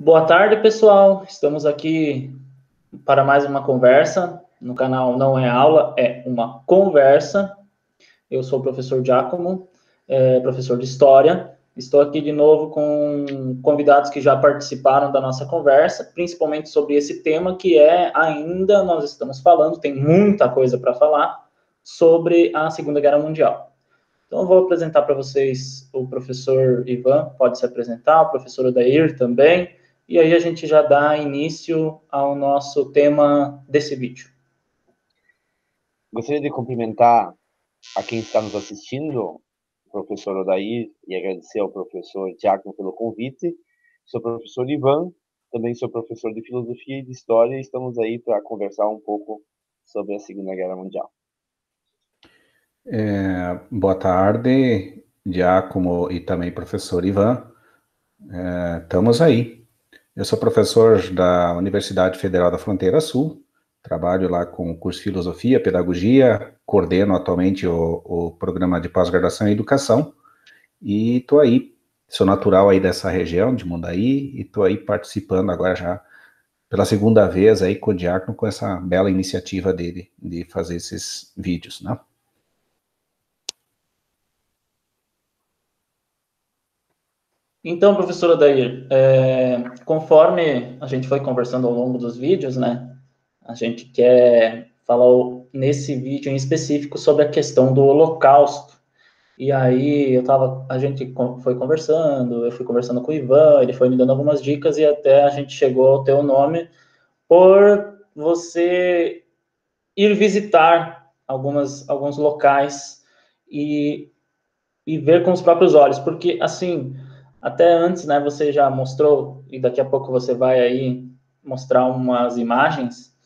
Boa tarde, pessoal. Estamos aqui para mais uma conversa. No canal Não é Aula, é uma conversa. Eu sou o professor Giacomo, professor de História. Estou aqui de novo com convidados que já participaram da nossa conversa, principalmente sobre esse tema que ainda nós estamos falando, tem muita coisa para falar, sobre a Segunda Guerra Mundial. Então, eu vou apresentar para vocês o professor Ivan, pode se apresentar, o professor Odair também, e aí a gente já dá início ao nosso tema desse vídeo. Gostaria de cumprimentar a quem está nos assistindo, o professor Odair, e agradecer ao professor Giacomo pelo convite. Sou o professor Ivan, também sou professor de Filosofia e de História, e estamos aí para conversar um pouco sobre a Segunda Guerra Mundial. Boa tarde, Giacomo e também professor Ivan. Estamos aí. Eu sou professor da Universidade Federal da Fronteira Sul, trabalho lá com o curso de Filosofia, Pedagogia, coordeno atualmente o programa de pós-graduação em Educação, e estou aí, sou natural aí dessa região de Mundaí, e estou aí participando agora já pela segunda vez aí com o Giacomo, com essa bela iniciativa dele de fazer esses vídeos, né? Então, professor Odair, conforme a gente foi conversando ao longo dos vídeos, né, a gente quer falar nesse vídeo em específico sobre a questão do Holocausto. E aí a gente foi conversando, eu fui conversando com o Ivan, ele foi me dando algumas dicas e até a gente chegou ao teu nome por você ir visitar alguns locais e ver com os próprios olhos, porque assim, até antes, né, você já mostrou, e daqui a pouco você vai aí mostrar umas imagens,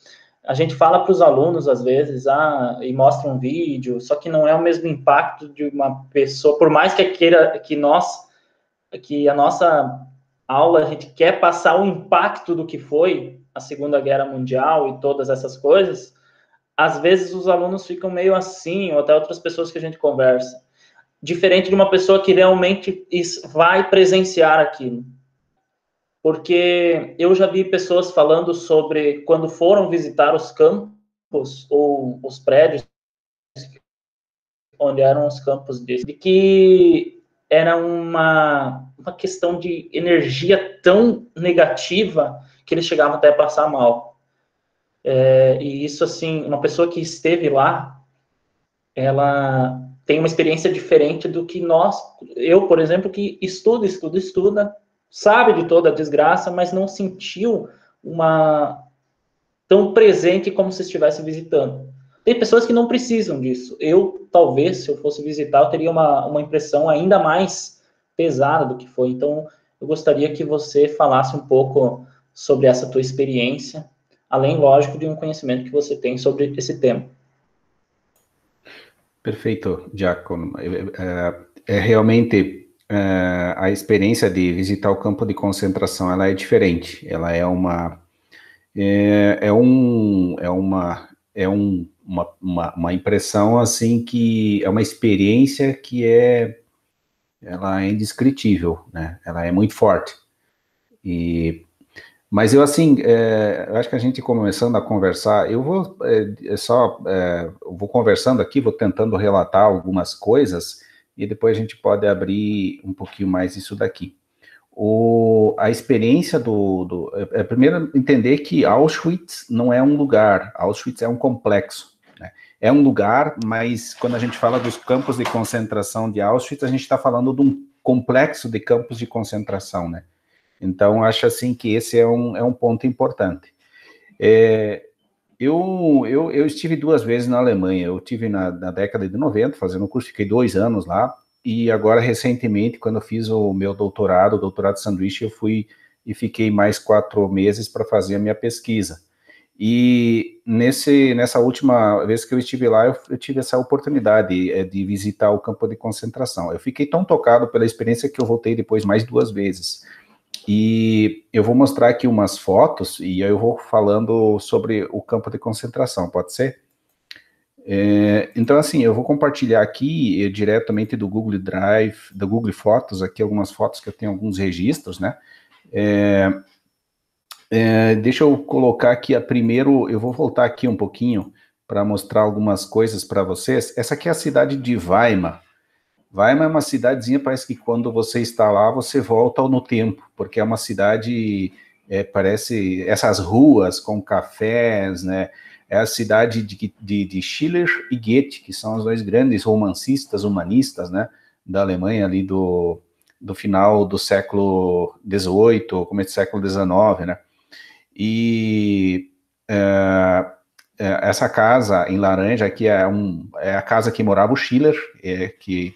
a gente fala para os alunos, às vezes, e mostra um vídeo, só que não é o mesmo impacto de uma pessoa, por mais que queira, que a nossa aula, a gente quer passar o impacto do que foi a Segunda Guerra Mundial e todas essas coisas, às vezes os alunos ficam meio assim, ou até outras pessoas que a gente conversa, diferente de uma pessoa que realmente vai presenciar aquilo. Porque eu já vi pessoas falando sobre quando foram visitar os campos ou os prédios onde eram os campos de que era uma questão de energia tão negativa que eles chegavam até a passar mal. E isso, assim, uma pessoa que esteve lá, ela tem uma experiência diferente do que eu, por exemplo, que estuda, sabe de toda a desgraça, mas não sentiu tão presente como se estivesse visitando. Tem pessoas que não precisam disso. Eu, talvez, se eu fosse visitar, eu teria uma impressão ainda mais pesada do que foi. Então, eu gostaria que você falasse um pouco sobre essa tua experiência, além, lógico, de um conhecimento que você tem sobre esse tema. Perfeito, Giacomo. Realmente a experiência de visitar o campo de concentração, ela é diferente. Ela é uma impressão assim que é uma experiência que ela é indescritível, né? Ela é muito forte. Mas eu assim, eu acho que a gente começando a conversar, eu vou conversando aqui, vou tentando relatar algumas coisas e depois a gente pode abrir um pouquinho mais isso daqui. A experiência primeiro entender que Auschwitz não é um lugar, Auschwitz é um complexo, né? É um lugar, mas quando a gente fala dos campos de concentração de Auschwitz, a gente está falando de um complexo de campos de concentração, né? Então, acho assim que esse é um ponto importante. Eu estive 2 vezes na Alemanha. Eu estive na década de 90, fazendo um curso, fiquei 2 anos lá, e agora, recentemente, quando eu fiz o meu doutorado, o doutorado de sanduíche, eu fui e fiquei mais 4 meses para fazer a minha pesquisa. E nessa última vez que eu estive lá, eu tive essa oportunidade de visitar o campo de concentração. Eu fiquei tão tocado pela experiência que eu voltei depois mais 2 vezes. E eu vou mostrar aqui umas fotos e aí eu vou falando sobre o campo de concentração, pode ser? Então, assim, eu vou compartilhar aqui diretamente do Google Drive, do Google Fotos, aqui algumas fotos que eu tenho alguns registros, né? Deixa eu colocar aqui primeiro, eu vou voltar aqui um pouquinho para mostrar algumas coisas para vocês. Essa aqui é a cidade de Weimar. Weimar é uma cidadezinha, parece que quando você está lá, você volta no tempo, porque é uma cidade, parece, essas ruas com cafés, né? É a cidade de Schiller e Goethe, que são os dois grandes romancistas, humanistas, né? Da Alemanha ali do final do século XVIII, começo do século XIX, né? E essa casa em laranja aqui é a casa que morava o Schiller, que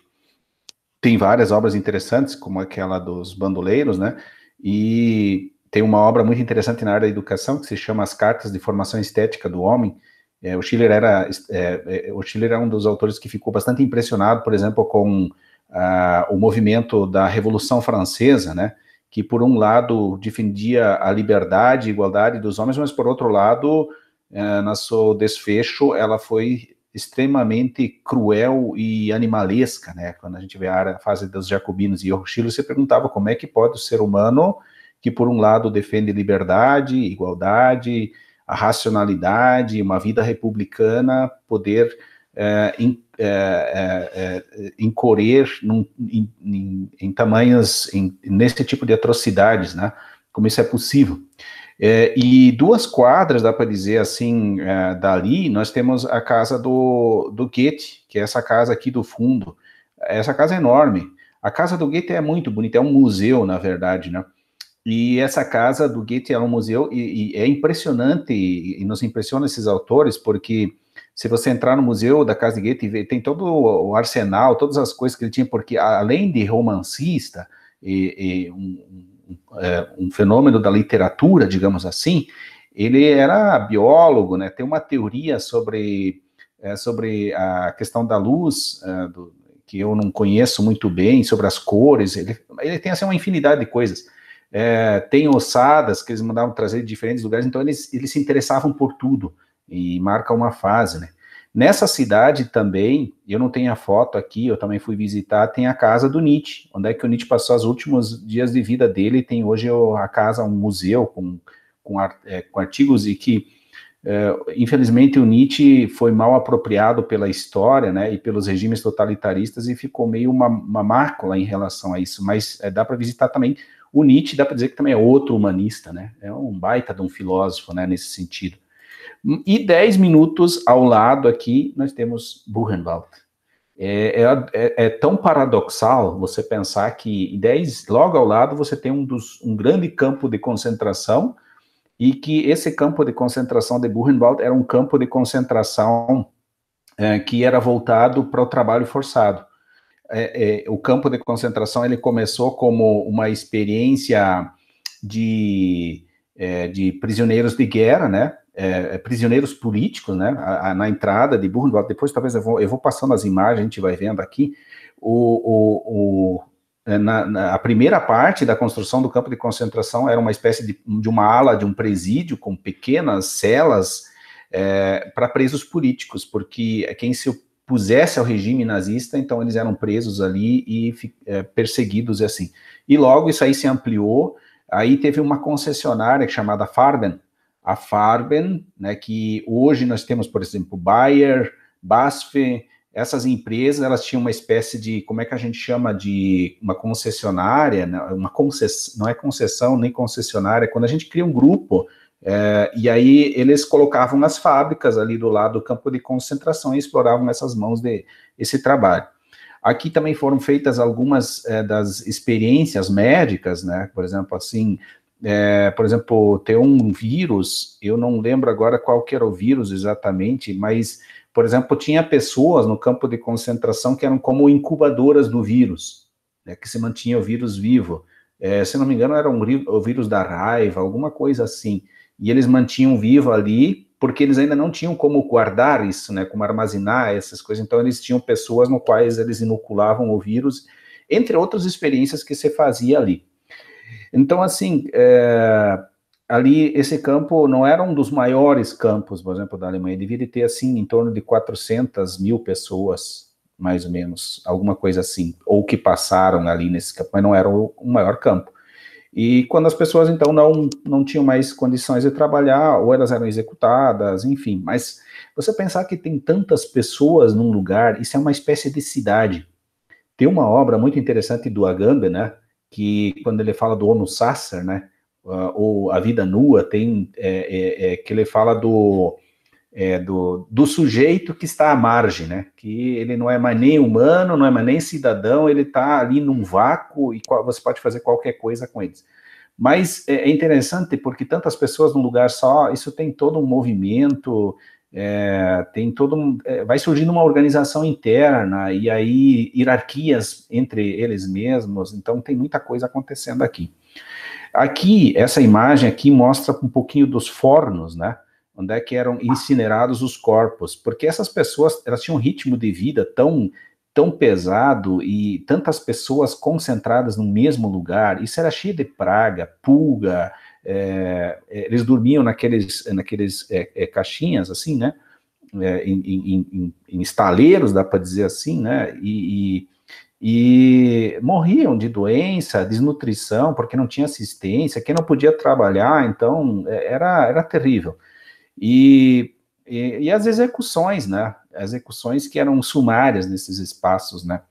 tem várias obras interessantes, como aquela dos bandoleiros, né? E tem uma obra muito interessante na área da educação que se chama As Cartas de Formação Estética do Homem. O Schiller era um dos autores que ficou bastante impressionado, por exemplo, com o movimento da Revolução Francesa, né? Que por um lado defendia a liberdade e igualdade dos homens, mas por outro lado, no seu desfecho, ela foi extremamente cruel e animalesca, né? Quando a gente vê a fase dos jacobinos e o Schiller, se perguntava como é que pode o ser humano, que por um lado defende liberdade, igualdade, a racionalidade, uma vida republicana, poder incorrer em tamanhos, nesse tipo de atrocidades, né? Como isso é possível. E 2 quadras, dá para dizer assim, dali, nós temos a casa do Goethe, que é essa casa aqui do fundo. Essa casa é enorme. A casa do Goethe é muito bonita, é um museu, na verdade, né? E essa casa do Goethe é um museu, e é impressionante, e nos impressiona esses autores, porque se você entrar no museu da casa de Goethe, tem todo o arsenal, todas as coisas que ele tinha, porque além de romancista, um fenômeno da literatura, digamos assim, ele era biólogo, né? Tem uma teoria sobre a questão da luz, que eu não conheço muito bem, sobre as cores, ele tem assim, uma infinidade de coisas. Tem ossadas que eles mandavam trazer de diferentes lugares, então eles se interessavam por tudo, e marca uma fase, né? Nessa cidade também, eu não tenho a foto aqui, eu também fui visitar, tem a casa do Nietzsche, onde é que o Nietzsche passou os últimos dias de vida dele, tem hoje a casa, um museu com artigos, e que, infelizmente, o Nietzsche foi mal apropriado pela história, né, e pelos regimes totalitaristas, e ficou meio uma mácula em relação a isso, mas dá para visitar também. O Nietzsche, dá para dizer que também é outro humanista, né, é um baita de um filósofo, né, nesse sentido. E 10 minutos ao lado aqui, nós temos Buchenwald. É tão paradoxal você pensar que logo ao lado você tem um grande campo de concentração, e que esse campo de concentração de Buchenwald era um campo de concentração que era voltado para o trabalho forçado. O campo de concentração ele começou como uma experiência de prisioneiros de guerra, né? Prisioneiros políticos, né? Na entrada de Buchenwald, depois talvez eu vou passando as imagens, a gente vai vendo aqui. A primeira parte da construção do campo de concentração era uma espécie de uma ala de um presídio com pequenas celas para presos políticos, porque quem se opusesse ao regime nazista, então eles eram presos ali e perseguidos assim. E logo isso aí se ampliou, aí teve uma concessionária chamada Farben, a Farben, né, que hoje nós temos, por exemplo, Bayer, BASF, essas empresas, elas tinham uma espécie de, como é que a gente chama, de uma concessionária, né, não é concessão nem concessionária, quando a gente cria um grupo, e aí eles colocavam as fábricas ali do lado do campo de concentração e exploravam essas mãos esse trabalho. Aqui também foram feitas algumas das experiências médicas, né, por exemplo, assim, por exemplo, tem um vírus, eu não lembro agora qual que era o vírus exatamente, mas, por exemplo, tinha pessoas no campo de concentração que eram como incubadoras do vírus, né, que se mantinha o vírus vivo. Se não me engano, era o vírus da raiva, alguma coisa assim. E eles mantinham vivo ali, porque eles ainda não tinham como guardar isso, né, como armazenar essas coisas. Então, eles tinham pessoas no quais eles inoculavam o vírus, entre outras experiências que se fazia ali. Então, assim, ali, esse campo não era um dos maiores campos, por exemplo, da Alemanha, devia ter, assim, em torno de 400 mil pessoas, mais ou menos, alguma coisa assim, ou que passaram ali nesse campo, mas não era o maior campo. E quando as pessoas, então, não tinham mais condições de trabalhar, ou elas eram executadas, enfim. Mas você pensar que tem tantas pessoas num lugar, isso é uma espécie de cidade. Tem uma obra muito interessante do Agamben, né, que quando ele fala do Homo Sacer, né, ou a vida nua, tem que ele fala do sujeito que está à margem, né, que ele não é mais nem humano, não é mais nem cidadão, ele está ali num vácuo e você pode fazer qualquer coisa com eles. Mas é interessante porque tantas pessoas num lugar só, isso tem todo um movimento, tem todo vai surgindo uma organização interna e aí hierarquias entre eles mesmos, então tem muita coisa acontecendo aqui. Aqui, essa imagem aqui mostra um pouquinho dos fornos, né, onde é que eram incinerados os corpos, porque essas pessoas, elas tinham um ritmo de vida tão pesado e tantas pessoas concentradas no mesmo lugar, isso era cheio de praga, pulga, eles dormiam naqueles caixinhas, assim, né, em estaleiros, dá para dizer assim, né, e morriam de doença, desnutrição, porque não tinha assistência, quem não podia trabalhar, então era terrível. E as execuções, né? As execuções que eram sumárias nesses espaços, né?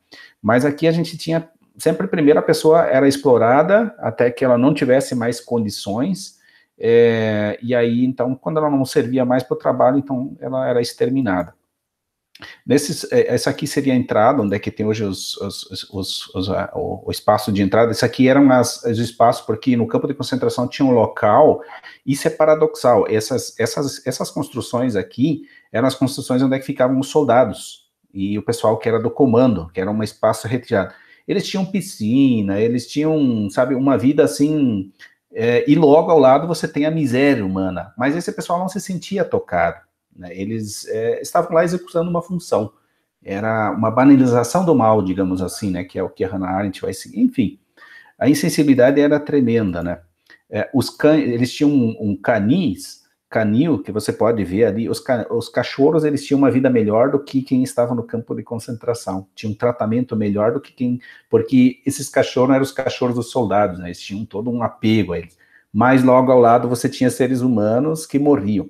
Mas aqui a gente tinha sempre primeiro a pessoa era explorada até que ela não tivesse mais condições, e aí então quando ela não servia mais para o trabalho, então ela era exterminada. Essa aqui seria a entrada, onde é que tem hoje o espaço de entrada. Esse aqui eram os espaços, porque no campo de concentração tinha um local, isso é paradoxal, essas construções aqui eram as construções onde é que ficavam os soldados, e o pessoal que era do comando, que era um espaço retirado. Eles tinham piscina, eles tinham, sabe, uma vida assim, e logo ao lado você tem a miséria humana, mas esse pessoal não se sentia tocado. Eles estavam lá executando uma função. Era uma banalização do mal, digamos assim, né? Que é o que a Hannah Arendt vai seguir. Enfim, a insensibilidade era tremenda, né? Eles tinham um canil, que você pode ver ali. Os cachorros, eles tinham uma vida melhor do que quem estava no campo de concentração. Tinha um tratamento melhor do que quem... Porque esses cachorros eram os cachorros dos soldados, né? Eles tinham todo um apego a eles. Mas logo ao lado você tinha seres humanos que morriam.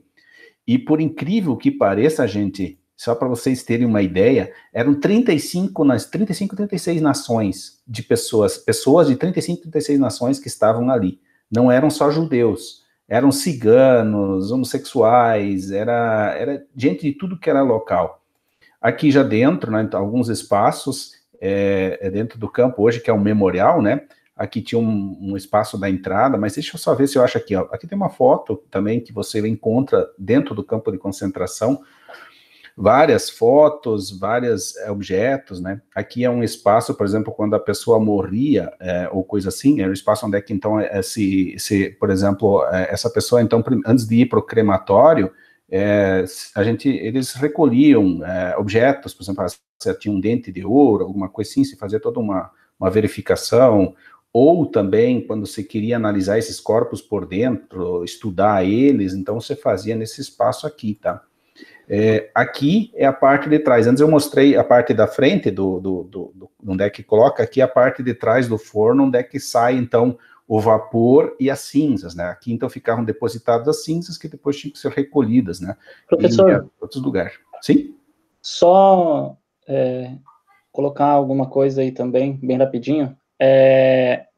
E por incrível que pareça, gente, só para vocês terem uma ideia, eram 35, 36 nações de pessoas de 35, 36 nações que estavam ali. Não eram só judeus, eram ciganos, homossexuais, era gente de tudo que era local. Aqui já dentro, né, então, alguns espaços dentro do campo, hoje que é um memorial, né? Aqui tinha um espaço da entrada, mas deixa eu só ver se eu acho aqui, ó. Aqui tem uma foto também que você encontra dentro do campo de concentração, várias fotos, vários objetos, né? Aqui é um espaço, por exemplo, quando a pessoa morria, ou coisa assim, era um espaço onde é que, então, por exemplo, essa pessoa, então, antes de ir para o crematório, eles recolhiam objetos, por exemplo, se tinha um dente de ouro, alguma coisa assim, se fazia toda uma verificação, ou também, quando você queria analisar esses corpos por dentro, estudar eles, então você fazia nesse espaço aqui, tá? Aqui é a parte de trás. Antes eu mostrei a parte da frente, onde é que coloca, aqui a parte de trás do forno, onde é que sai, então, o vapor e as cinzas, né? Aqui, então, ficavam depositadas as cinzas que depois tinham que ser recolhidas, né? Professor, em outros lugares. Sim? Só colocar alguma coisa aí também, bem rapidinho.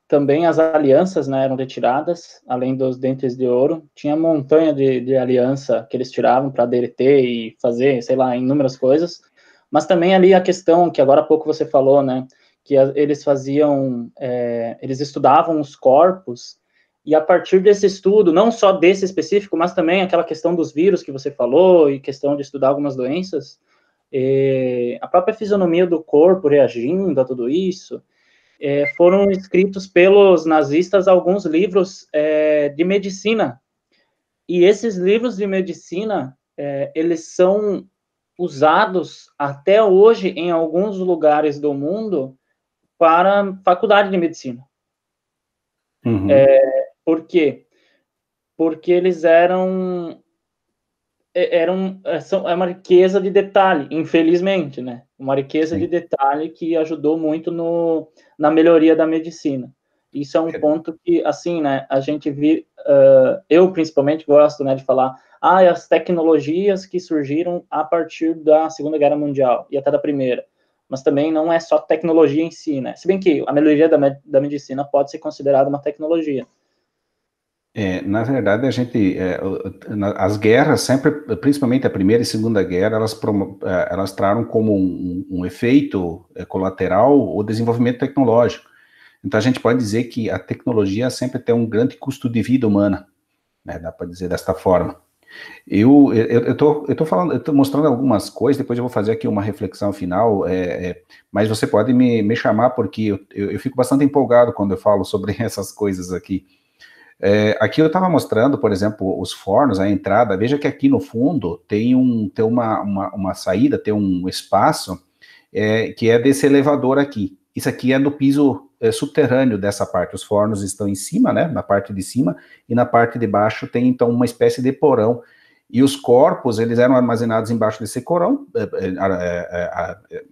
Também as alianças, né, eram retiradas, além dos dentes de ouro. Tinha montanha de aliança que eles tiravam para derreter e fazer, sei lá, inúmeras coisas. Mas também ali a questão que agora há pouco você falou, né, que eles faziam, eles estudavam os corpos, e a partir desse estudo, não só desse específico, mas também aquela questão dos vírus que você falou, e questão de estudar algumas doenças, a própria fisionomia do corpo reagindo a tudo isso, foram escritos pelos nazistas alguns livros de medicina. E esses livros de medicina, eles são usados até hoje em alguns lugares do mundo para faculdade de medicina. Uhum. Por quê? Porque eles eram uma riqueza de detalhe, infelizmente, né? Uma riqueza de detalhe que ajudou muito na melhoria da medicina. Isso é um ponto que, assim, né, a gente eu principalmente gosto, né, de falar, as tecnologias que surgiram a partir da Segunda Guerra Mundial e até da Primeira, mas também não é só tecnologia em si, né, se bem que a melhoria da medicina pode ser considerada uma tecnologia. Na verdade, as guerras sempre, principalmente a Primeira e Segunda Guerra, elas traram como um efeito colateral o desenvolvimento tecnológico. Então, a gente pode dizer que a tecnologia sempre tem um grande custo de vida humana, né? Dá para dizer desta forma. Eu estou mostrando algumas coisas, depois eu vou fazer aqui uma reflexão final, mas você pode me chamar, porque eu fico bastante empolgado quando eu falo sobre essas coisas aqui. Aqui eu estava mostrando, por exemplo, os fornos, a entrada. Veja que aqui no fundo tem uma saída, tem um espaço que é desse elevador aqui. Isso aqui é no piso subterrâneo dessa parte. Os fornos estão em cima, né, na parte de cima, e na parte de baixo tem, então, uma espécie de porão. E os corpos, eles eram armazenados embaixo desse porão,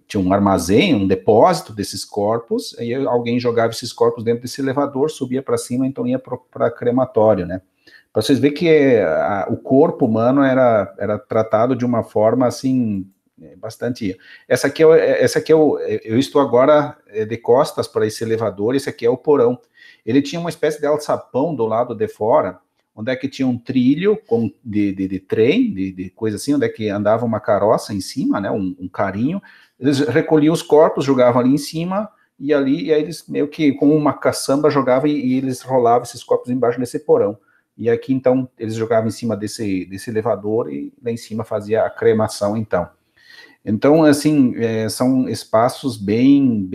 tinha um armazém, um depósito desses corpos, e alguém jogava esses corpos dentro desse elevador, subia para cima, então ia para crematório, né? Para vocês verem que o corpo humano era tratado de uma forma, assim, bastante... Essa aqui eu estou agora de costas para esse elevador, esse aqui é o porão. Ele tinha uma espécie de alçapão do lado de fora, onde é que tinha um trilho de trem, de coisa assim, onde é que andava uma carroça em cima, né, um carrinho. Eles recolhiam os corpos, jogavam ali em cima, e aí eles meio que com uma caçamba jogavam e eles rolavam esses corpos embaixo desse porão. E aqui, então, eles jogavam em cima desse elevador e lá em cima fazia a cremação, então. Então, assim, são espaços bem,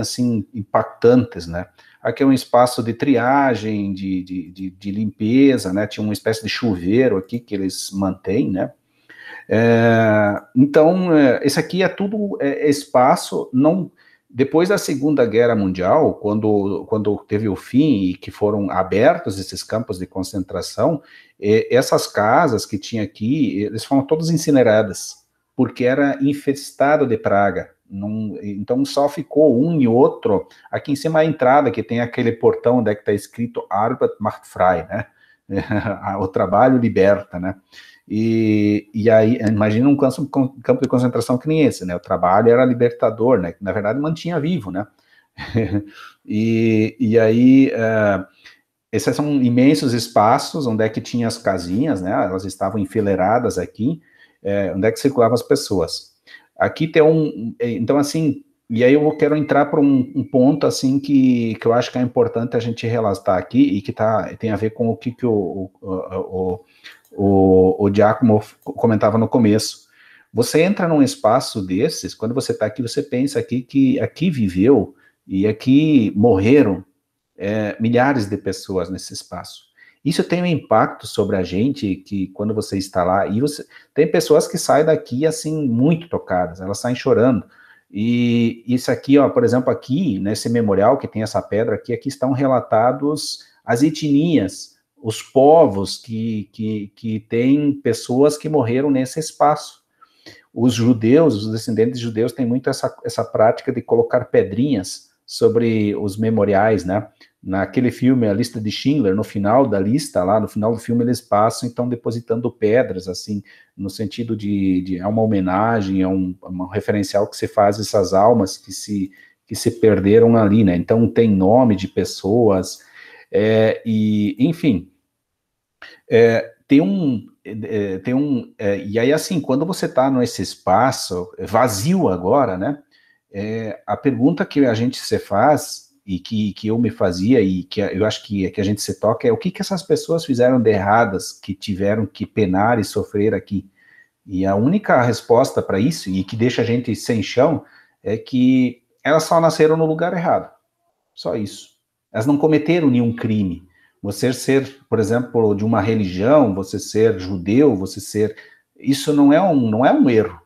assim, impactantes, né? Aqui é um espaço de triagem, de limpeza, né? Tinha uma espécie de chuveiro aqui que eles mantêm, né? Então, esse aqui é tudo espaço, não... Depois da Segunda Guerra Mundial, quando teve o fim e que foram abertos esses campos de concentração, essas casas que tinha aqui, eles foram todas incineradas, porque era infestado de praga. Então só ficou um e outro. Aqui em cima a entrada, que tem aquele portão onde é que está escrito Arbeit macht frei, né? O trabalho liberta, né? E aí, imagina um campo de concentração que nem esse, né? O trabalho era libertador, né? Na verdade, mantinha vivo, né? e aí, esses são imensos espaços onde é que tinha as casinhas, né? Elas estavam enfileiradas aqui, onde é que circulavam as pessoas. Aqui tem então, assim, e aí eu quero entrar para um ponto, assim, que eu acho que é importante a gente relatar aqui, e que tem a ver com o que o Giacomo comentava no começo. Você entra num espaço desses, quando você está aqui, você pensa aqui que aqui viveu e aqui morreram milhares de pessoas nesse espaço. Isso tem um impacto sobre a gente, que quando você está lá, e tem pessoas que saem daqui, assim, muito tocadas, elas saem chorando. E isso aqui, ó, por exemplo, aqui, nesse memorial que tem essa pedra aqui estão relatados as etnias, os povos que têm pessoas que morreram nesse espaço. Os judeus, os descendentes judeus, têm muito essa prática de colocar pedrinhas sobre os memoriais, né? Naquele filme, A Lista de Schindler, no final da lista, lá no final do filme, eles passam, então, depositando pedras, assim, no sentido é uma homenagem, é um referencial que se faz essas almas que se perderam ali, né? Então, tem nome de pessoas, enfim, e aí, assim, quando você está nesse espaço vazio agora, né? A pergunta que a gente se faz, e que eu me fazia, e que eu acho que a gente se toca, é o que essas pessoas fizeram de erradas, que tiveram que penar e sofrer aqui. E a única resposta para isso, e que deixa a gente sem chão, é que elas só nasceram no lugar errado. Só isso. Elas não cometeram nenhum crime. Você ser, por exemplo, de uma religião, você ser judeu, isso não é um erro.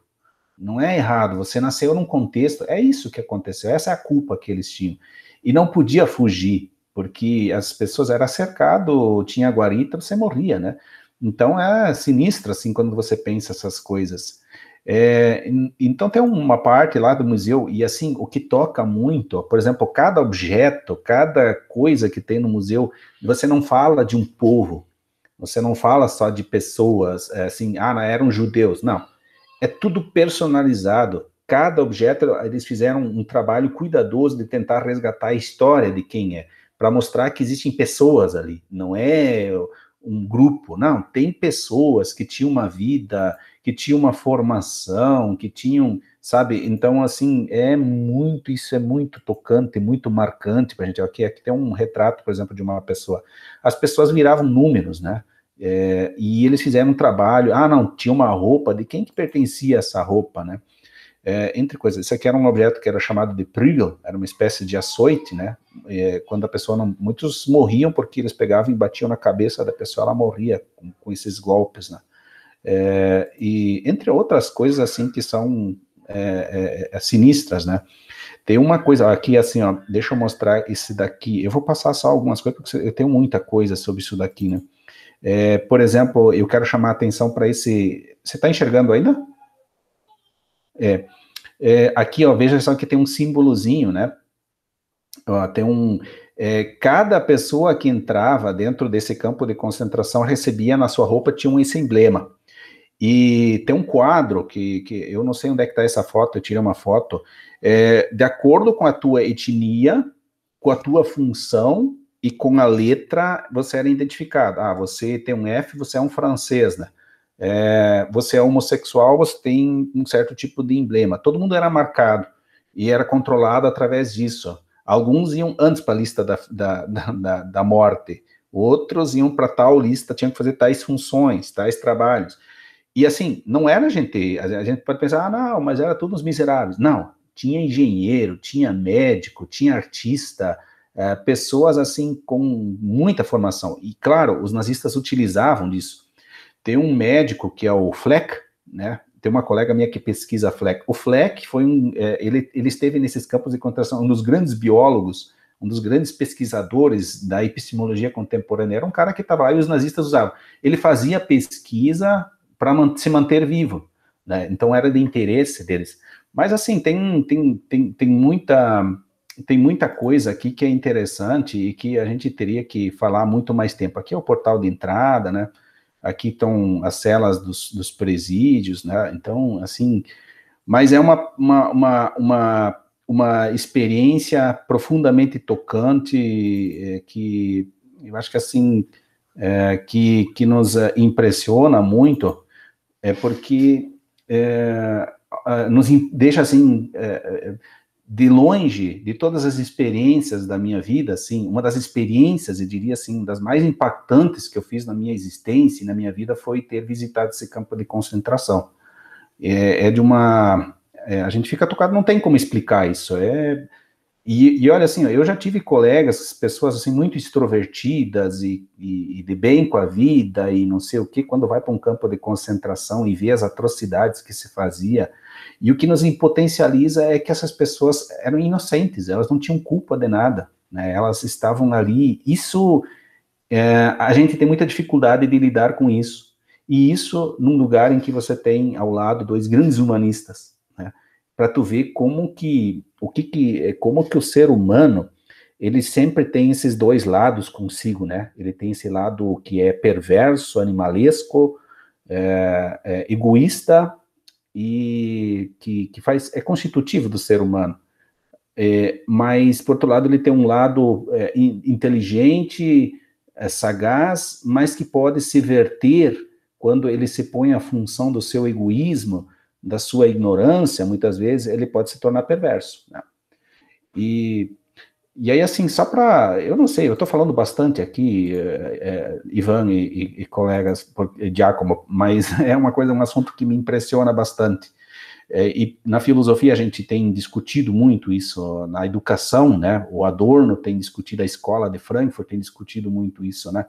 Não é errado, você nasceu num contexto, é isso que aconteceu, essa é a culpa que eles tinham. E não podia fugir, porque as pessoas eram cercado, tinha guarita, você morria, né? Então é sinistro, assim, quando você pensa essas coisas. Então tem uma parte lá do museu, e assim, o que toca muito, por exemplo, cada objeto, cada coisa que tem no museu, você não fala de um povo, você não fala só de pessoas, assim, eram judeus, não. É tudo personalizado. Cada objeto, eles fizeram um trabalho cuidadoso de tentar resgatar a história de quem é, para mostrar que existem pessoas ali, não é um grupo, não, tem pessoas que tinham uma vida, que tinham uma formação, que tinham, sabe, então, assim, isso é muito tocante, muito marcante para a gente. Aqui tem um retrato, por exemplo, de uma pessoa, as pessoas miravam números, né, e eles fizeram um trabalho, não, tinha uma roupa, de quem que pertencia essa roupa, né, entre coisas, isso aqui era um objeto que era chamado de prigel, era uma espécie de açoite, né, quando a pessoa não, muitos morriam porque eles pegavam e batiam na cabeça da pessoa, ela morria com esses golpes, né, e entre outras coisas, assim, que são sinistras, né. Tem uma coisa aqui, assim, ó, deixa eu mostrar esse daqui, eu vou passar só algumas coisas, porque eu tenho muita coisa sobre isso daqui, né. Por exemplo, eu quero chamar a atenção para esse, você está enxergando ainda? Aqui, ó, veja só que tem um símbolozinho, né, ó, tem cada pessoa que entrava dentro desse campo de concentração recebia na sua roupa, tinha esse emblema, e tem um quadro que eu não sei onde é que está essa foto, eu tirei uma foto, de acordo com a tua etnia, com a tua função, e com a letra, você era identificado. Você tem um F, você é um francês, né? Você é homossexual, você tem um certo tipo de emblema. Todo mundo era marcado e era controlado através disso. Alguns iam antes para a lista da morte, outros iam para tal lista, tinham que fazer tais funções, tais trabalhos. E assim, não era a gente pode pensar, não, mas era todos miseráveis. Não, tinha engenheiro, tinha médico, tinha artista, pessoas assim com muita formação. E claro, os nazistas utilizavam disso. Tem um médico que é o Fleck, né? Tem uma colega minha que pesquisa Fleck. O Fleck foi ele esteve nesses campos de concentração, um dos grandes biólogos, um dos grandes pesquisadores da epistemologia contemporânea. Era um cara que estava lá e os nazistas usavam. Ele fazia pesquisa para se manter vivo, né? Então era de interesse deles. Mas assim, tem muita coisa aqui que é interessante e que a gente teria que falar muito mais tempo. Aqui é o portal de entrada, né? Aqui estão as celas dos presídios, né? Então, assim, mas é uma experiência profundamente tocante, que eu acho que, assim, que nos impressiona muito, porque nos deixa, assim, de longe de todas as experiências da minha vida, assim, uma das experiências, eu diria assim, das mais impactantes que eu fiz na minha existência e na minha vida foi ter visitado esse campo de concentração. A gente fica tocado, não tem como explicar isso, e olha, assim, eu já tive colegas, pessoas assim, muito extrovertidas e de bem com a vida e não sei o que, quando vai para um campo de concentração e vê as atrocidades que se fazia, e o que nos potencializa é que essas pessoas eram inocentes, elas não tinham culpa de nada, né? Elas estavam ali, isso, a gente tem muita dificuldade de lidar com isso, e isso num lugar em que você tem ao lado dois grandes humanistas, né? Para tu ver como que o ser humano, ele sempre tem esses dois lados consigo, né? Ele tem esse lado que é perverso, animalesco, egoísta, e que é constitutivo do ser humano. Mas, por outro lado, ele tem um lado inteligente, sagaz, mas que pode se verter quando ele se põe à função do seu egoísmo, da sua ignorância, muitas vezes, ele pode se tornar perverso, né? E aí, assim, só para, eu não sei, eu estou falando bastante aqui, Ivan e colegas, Giacomo, mas é um assunto que me impressiona bastante. E na filosofia a gente tem discutido muito isso, na educação, né? O Adorno tem discutido, a escola de Frankfurt tem discutido muito isso, né?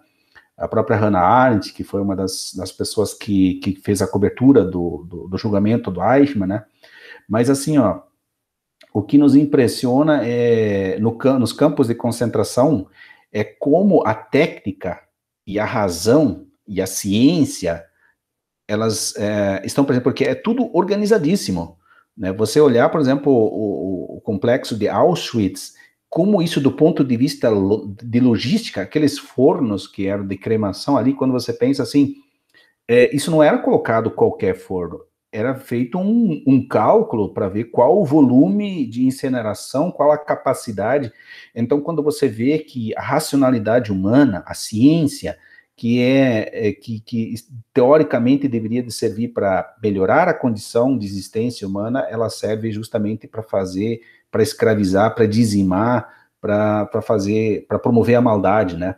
A própria Hannah Arendt, que foi uma das pessoas que fez a cobertura do julgamento do Eichmann, né? Mas assim, ó, o que nos impressiona nos campos de concentração é como a técnica e a razão e a ciência elas estão, por exemplo, porque é tudo organizadíssimo, né? Você olhar, por exemplo, o complexo de Auschwitz, como isso do ponto de vista de logística, aqueles fornos que eram de cremação ali, quando você pensa assim, isso não era colocado qualquer forno, era feito um cálculo para ver qual o volume de incineração, qual a capacidade. Então, quando você vê que a racionalidade humana, a ciência, que teoricamente deveria de servir para melhorar a condição de existência humana, ela serve justamente para fazer, para escravizar, para dizimar, para promover a maldade, né?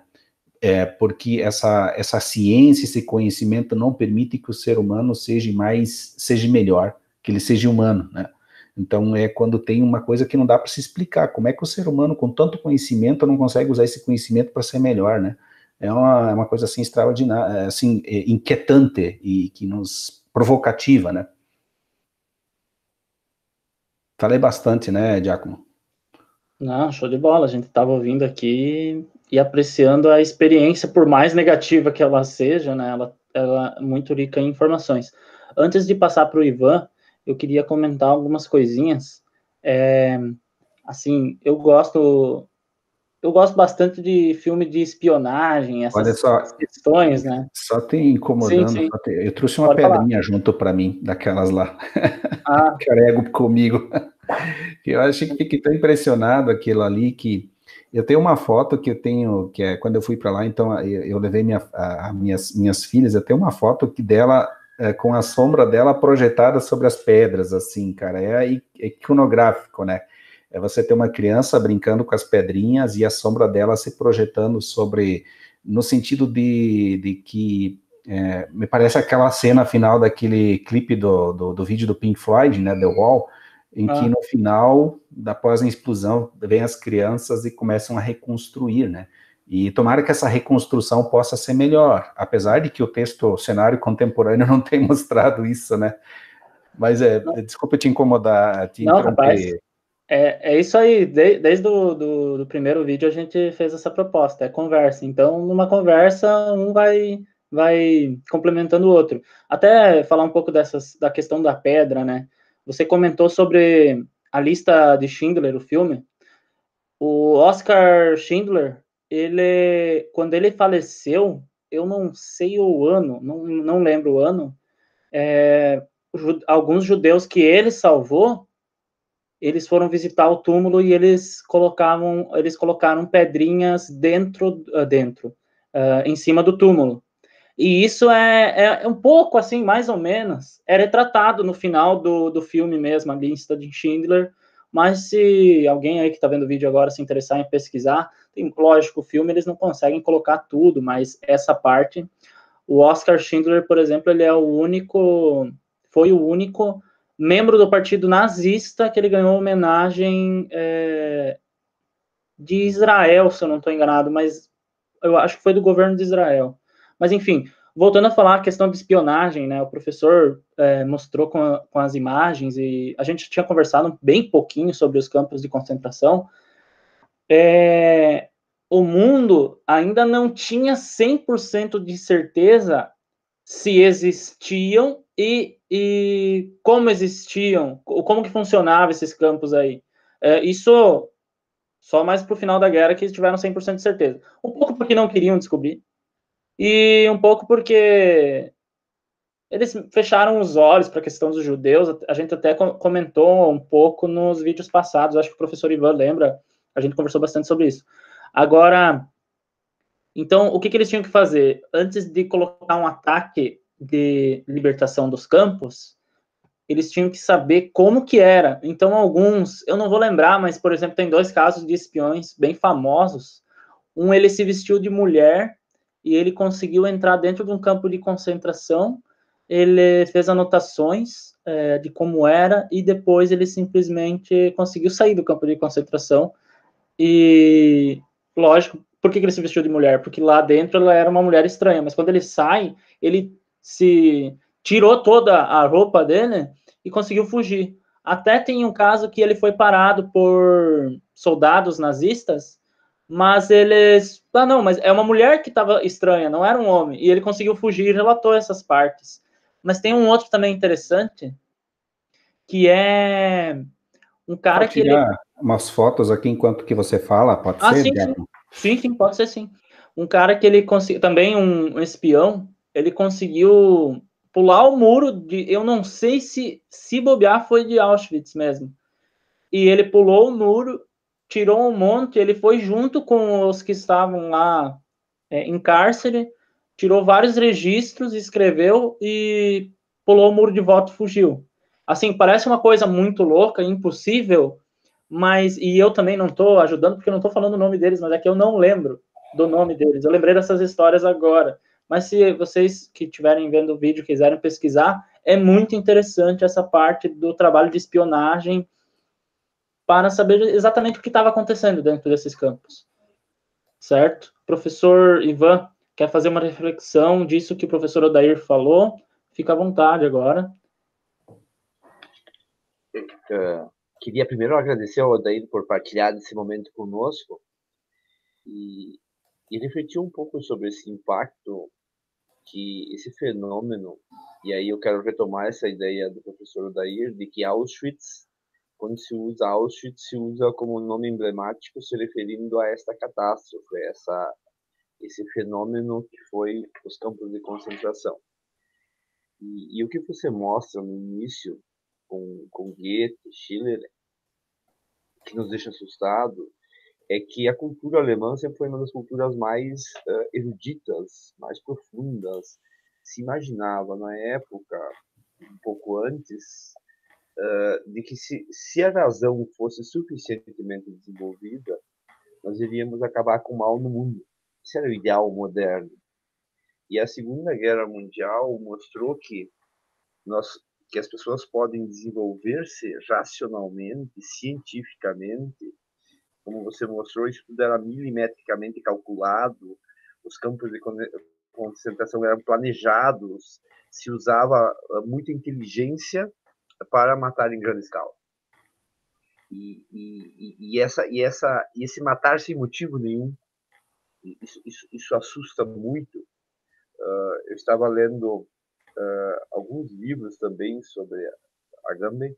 Porque essa ciência, esse conhecimento não permite que o ser humano seja melhor, que ele seja humano, né? Então, quando tem uma coisa que não dá para se explicar, como é que o ser humano, com tanto conhecimento, não consegue usar esse conhecimento para ser melhor, né? É uma coisa, assim, extraordinária, assim, inquietante e que nos provocativa, né? Falei bastante, né, Giacomo? Não, show de bola. A gente estava ouvindo aqui e apreciando a experiência, por mais negativa que ela seja, né? Ela é muito rica em informações. Antes de passar para o Ivan, eu queria comentar algumas coisinhas. Assim, eu gosto bastante de filme de espionagem, Olha essas só, questões, né? só te Sim, incomodando, sim. eu trouxe uma Pode falar. pedrinha junto para mim, daquelas lá. Ah, Carrego comigo. Eu acho que fiquei tão impressionado aquilo ali que eu tenho uma foto que eu tenho, que é quando eu fui para lá, então eu levei minhas filhas, eu tenho uma foto que dela com a sombra dela projetada sobre as pedras, assim, cara, é iconográfico, né? É você ter uma criança brincando com as pedrinhas e a sombra dela se projetando sobre, no sentido de que me parece aquela cena final daquele clipe do vídeo do Pink Floyd, né, The Wall, em que no final, após a explosão, vem as crianças e começam a reconstruir, né? E tomara que essa reconstrução possa ser melhor, apesar de que o cenário contemporâneo não tem mostrado isso, né? Mas desculpa te incomodar, te não, rapaz, interromper. é isso aí. Desde do primeiro vídeo a gente fez essa proposta, é conversa. Então, numa conversa, um vai complementando o outro. Até falar um pouco da questão da pedra, né? Você comentou sobre a lista de Schindler, o filme. O Oscar Schindler, quando ele faleceu, eu não sei o ano, não lembro o ano, alguns judeus que ele salvou, eles foram visitar o túmulo e eles colocaram pedrinhas em cima do túmulo. E isso é um pouco assim, mais ou menos, é retratado no final do filme mesmo, a lista de Schindler. Mas se alguém aí que está vendo o vídeo agora se interessar em pesquisar, lógico, o filme eles não conseguem colocar tudo, mas essa parte, o Oscar Schindler, por exemplo, ele foi o único membro do partido nazista que ele ganhou homenagem de Israel, se eu não estou enganado, mas eu acho que foi do governo de Israel. Mas, enfim, voltando a falar a questão de espionagem, né, o professor mostrou com as imagens, e a gente tinha conversado bem pouquinho sobre os campos de concentração. O mundo ainda não tinha 100% de certeza se existiam e como existiam, como que funcionavam esses campos aí. Isso só mais para o final da guerra que eles tiveram 100% de certeza. Um pouco porque não queriam descobrir, e um pouco porque eles fecharam os olhos para a questão dos judeus. A gente até comentou um pouco nos vídeos passados, acho que o professor Ivan lembra, a gente conversou bastante sobre isso. Agora, então, o que eles tinham que fazer? Antes de colocar um ataque de libertação dos campos, eles tinham que saber como que era. Então, alguns, eu não vou lembrar, mas, por exemplo, tem 2 casos de espiões bem famosos. Um, ele se vestiu de mulher e ele conseguiu entrar dentro de um campo de concentração, ele fez anotações de como era, e depois ele simplesmente conseguiu sair do campo de concentração. E, lógico, por que ele se vestiu de mulher? Porque lá dentro ela era uma mulher estranha, mas quando ele sai, ele se tirou toda a roupa dele e conseguiu fugir. Até tem um caso que ele foi parado por soldados nazistas, mas eles... não, mas é uma mulher que estava estranha, não era um homem. E ele conseguiu fugir e relatou essas partes. Mas tem um outro também interessante, que é um cara Pode que ele... tirar umas fotos aqui enquanto que você fala, pode Ah, ser, sim, sim. Diaco? Sim, pode ser sim. Um cara que ele conseguiu, também um espião, ele conseguiu pular o muro de, eu não sei se bobear foi de Auschwitz mesmo. E ele pulou o muro, tirou um monte, ele foi junto com os que estavam lá em cárcere, tirou vários registros, escreveu e pulou o muro de volta e fugiu. Assim, parece uma coisa muito louca, impossível, mas, e eu também não estou ajudando, porque eu não estou falando o nome deles, mas é que eu não lembro do nome deles. Eu lembrei dessas histórias agora. Mas se vocês que estiverem vendo o vídeo quiserem pesquisar, é muito interessante essa parte do trabalho de espionagem para saber exatamente o que estava acontecendo dentro desses campos. Certo? Professor Ivan, quer fazer uma reflexão disso que o professor Odair falou? Fica à vontade agora. Queria primeiro agradecer ao Odair por partilhar esse momento conosco e refletir um pouco sobre esse impacto que esse fenômeno, e aí eu quero retomar essa ideia do professor Odair, de que Auschwitz, quando se usa Auschwitz, se usa como nome emblemático se referindo a esta catástrofe, esse fenômeno que foi os campos de concentração. E o que você mostra no início com Goethe, Schiller, que nos deixa assustado, é que a cultura alemã sempre foi uma das culturas mais eruditas, mais profundas. Se imaginava na época, um pouco antes, de que se a razão fosse suficientemente desenvolvida, nós iríamos acabar com o mal no mundo. Isso era o ideal moderno. E a Segunda Guerra Mundial mostrou que as pessoas podem desenvolver-se racionalmente, cientificamente. Como você mostrou, isso tudo era milimetricamente calculado, os campos de concentração eram planejados, se usava muita inteligência para matar em grande escala. E esse matar sem motivo nenhum, isso assusta muito. Eu estava lendo alguns livros também sobre a Agamben,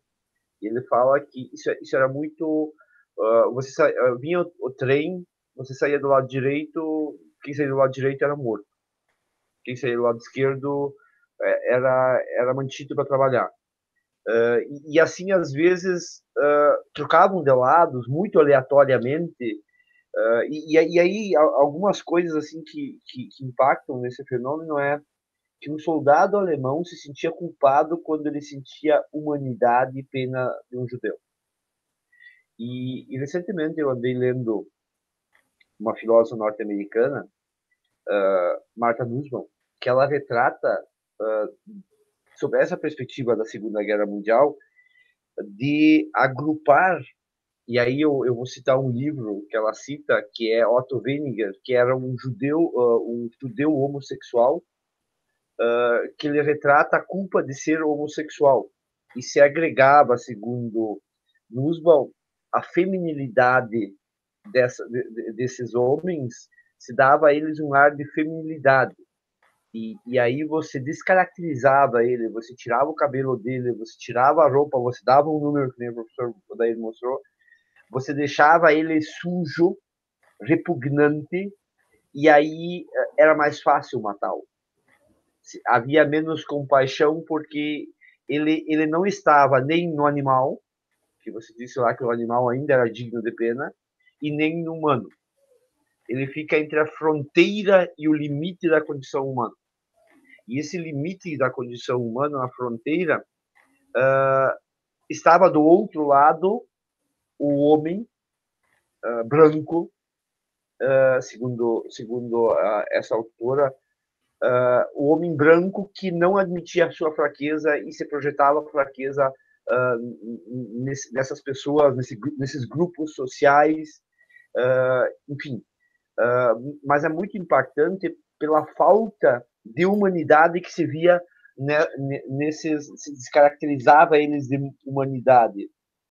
e ele fala que isso era muito... vinha o trem, você saía do lado direito, quem saía do lado direito era morto. Quem saía do lado esquerdo era mantido para trabalhar. E assim, às vezes, trocavam de lados muito aleatoriamente. E aí, algumas coisas assim que impactam nesse fenômeno é que um soldado alemão se sentia culpado quando ele sentia humanidade e pena de um judeu. E recentemente eu andei lendo uma filósofa norte-americana, Martha Nussbaum, que ela retrata, sobre essa perspectiva da Segunda Guerra Mundial, de agrupar, e aí eu vou citar um livro que ela cita, que é Otto Weniger, que era um judeu homossexual, que ele retrata a culpa de ser homossexual e se agregava, segundo Nussbaum, a feminilidade desses homens, se dava a eles um ar de feminilidade. E aí você descaracterizava ele, você tirava o cabelo dele, você tirava a roupa, você dava um número, que nem o professor Odair mostrou, você deixava ele sujo, repugnante, e aí era mais fácil matá-lo. Havia menos compaixão porque ele não estava nem no animal, que você disse lá que o animal ainda era digno de pena, e nem no humano. Ele fica entre a fronteira e o limite da condição humana. E esse limite da condição humana, a fronteira, estava do outro lado o homem branco, segundo essa autora, o homem branco que não admitia a sua fraqueza e se projetava a fraqueza nessas pessoas, nesses grupos sociais, enfim. Mas é muito impactante pela falta de humanidade que se via se descaracterizava eles de humanidade.